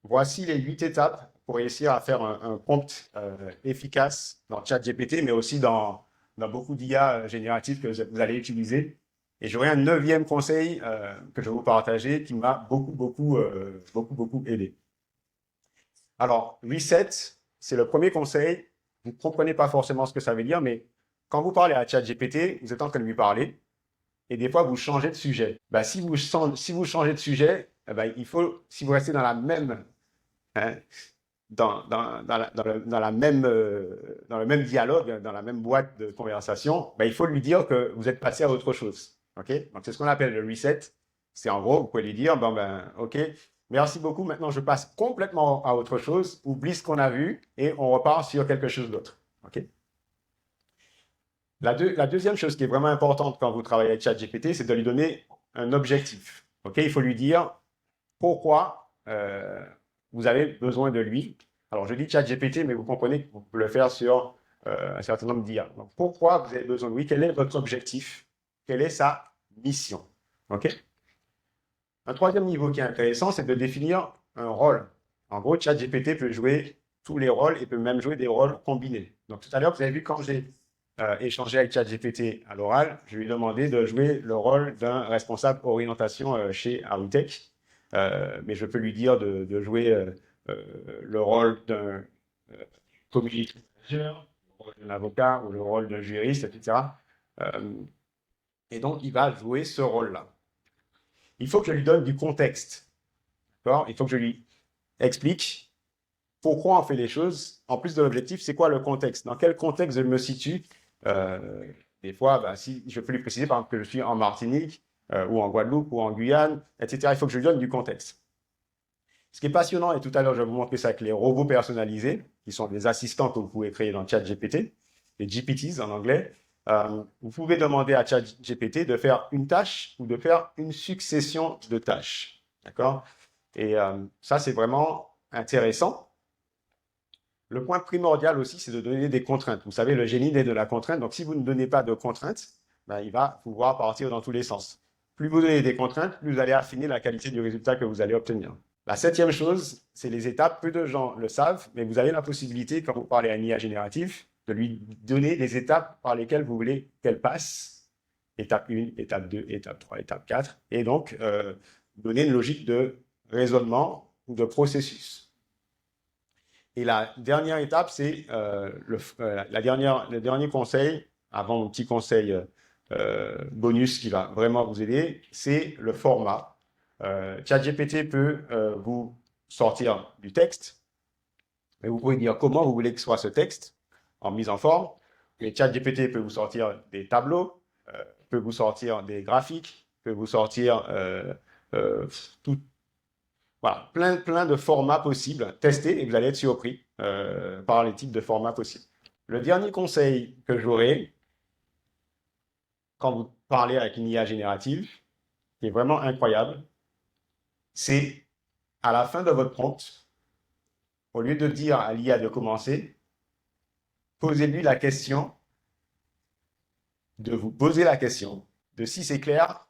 voici les 8 étapes pour réussir à faire un prompt efficace dans ChatGPT, mais aussi dans beaucoup d'IA génératives que vous allez utiliser. Et j'aurai un 9e conseil que je vais vous partager qui m'a beaucoup aidé. Alors, reset, c'est le premier conseil. Vous ne comprenez pas forcément ce que ça veut dire, mais quand vous parlez à ChatGPT, vous êtes en train de lui parler et des fois, vous changez de sujet. Ben, si vous changez de sujet, ben, si vous restez dans la même, hein, dans le même dialogue, dans la même boîte de conversation, ben, il faut lui dire que vous êtes passé à autre chose. OK? Donc, c'est ce qu'on appelle le reset. C'est en gros, vous pouvez lui dire, OK, merci beaucoup, maintenant je passe complètement à autre chose, oublie ce qu'on a vu et on repart sur quelque chose d'autre. OK? La deuxième chose qui est vraiment importante quand vous travaillez avec ChatGPT, c'est de lui donner un objectif. OK? Il faut lui dire pourquoi vous avez besoin de lui. Alors, je dis ChatGPT, mais vous comprenez que vous pouvez le faire sur un certain nombre d'IA. Donc, pourquoi vous avez besoin de lui? Quel est votre objectif? Quelle est sa mission? OK? Un troisième niveau qui est intéressant, c'est de définir un rôle. En gros, ChatGPT peut jouer tous les rôles et peut même jouer des rôles combinés. Donc, tout à l'heure, vous avez vu quand j'ai échangé avec ChatGPT à l'oral, je lui ai demandé de jouer le rôle d'un responsable orientation chez Arutech. Mais je peux lui dire de jouer le rôle d'un community manager, le rôle d'un avocat ou le rôle d'un juriste, etc. Et donc, il va jouer ce rôle-là. Il faut que je lui donne du contexte. Il faut que je lui explique pourquoi on fait les choses. En plus de l'objectif, c'est quoi le contexte? Dans quel contexte je me situe? Des fois, si je peux lui préciser, par exemple, que je suis en Martinique, ou en Guadeloupe, ou en Guyane, etc. Il faut que je lui donne du contexte. Ce qui est passionnant, et tout à l'heure, je vais vous montrer ça avec les robots personnalisés, qui sont des assistants que vous pouvez créer dans ChatGPT, les GPTs en anglais. Vous pouvez demander à ChatGPT de faire une tâche ou de faire une succession de tâches. D'accord? Et ça, c'est vraiment intéressant. Le point primordial aussi, c'est de donner des contraintes. Vous savez, le génie naît de la contrainte. Donc, si vous ne donnez pas de contraintes, il va pouvoir partir dans tous les sens. Plus vous donnez des contraintes, plus vous allez affiner la qualité du résultat que vous allez obtenir. La 7e chose, c'est les étapes. Peu de gens le savent, mais vous avez la possibilité, quand vous parlez à une IA générative, de lui donner les étapes par lesquelles vous voulez qu'elle passe. Étape 1, étape 2, étape 3, étape 4. Et donc, donner une logique de raisonnement ou de processus. Et la dernière étape, c'est le dernier conseil, avant mon petit conseil bonus qui va vraiment vous aider, c'est le format. ChatGPT peut vous sortir du texte, mais vous pouvez dire comment vous voulez que soit ce texte en mise en forme. Et ChatGPT peut vous sortir des tableaux, peut vous sortir des graphiques, peut vous sortir tout. Voilà, plein de formats possibles. Testez et vous allez être surpris par les types de formats possibles. Le dernier conseil que j'aurai quand vous parlez avec une IA générative, qui est vraiment incroyable, c'est à la fin de votre prompt, au lieu de dire à l'IA de commencer, posez-lui la question, de vous poser la question, de si c'est clair,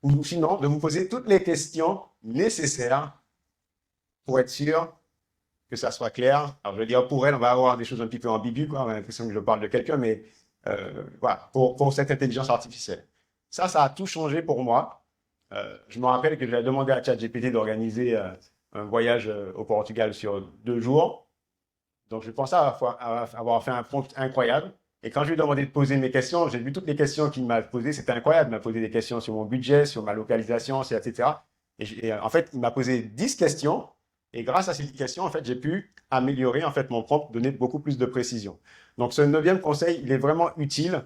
ou sinon de vous poser toutes les questions nécessaires pour être sûr que ça soit clair. Alors, je veux dire, pour elle, on va avoir des choses un petit peu ambiguës, quoi. On a l'impression que je parle de quelqu'un, mais voilà, pour cette intelligence artificielle. Ça a tout changé pour moi. Je me rappelle que j'avais demandé à ChatGPT d'organiser un voyage au Portugal sur 2 jours. Donc, je pensais avoir fait un prompt incroyable. Et quand je lui ai demandé de poser mes questions, j'ai vu toutes les questions qu'il m'a posées. C'était incroyable. Il m'a posé des questions sur mon budget, sur ma localisation, etc. Et en fait, il m'a posé 10 questions. Et grâce à ces questions, en fait, j'ai pu améliorer en fait, mon prompt, donner beaucoup plus de précision. Donc, ce 9e conseil, il est vraiment utile.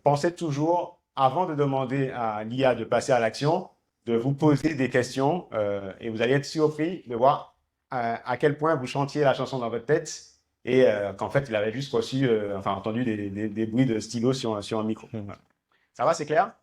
Pensez toujours, avant de demander à l'IA de passer à l'action, de vous poser des questions et vous allez être surpris de voir à quel point vous chantiez la chanson dans votre tête et qu'en fait, il avait juste entendu des bruits de stylo sur un micro. Ça va, c'est clair?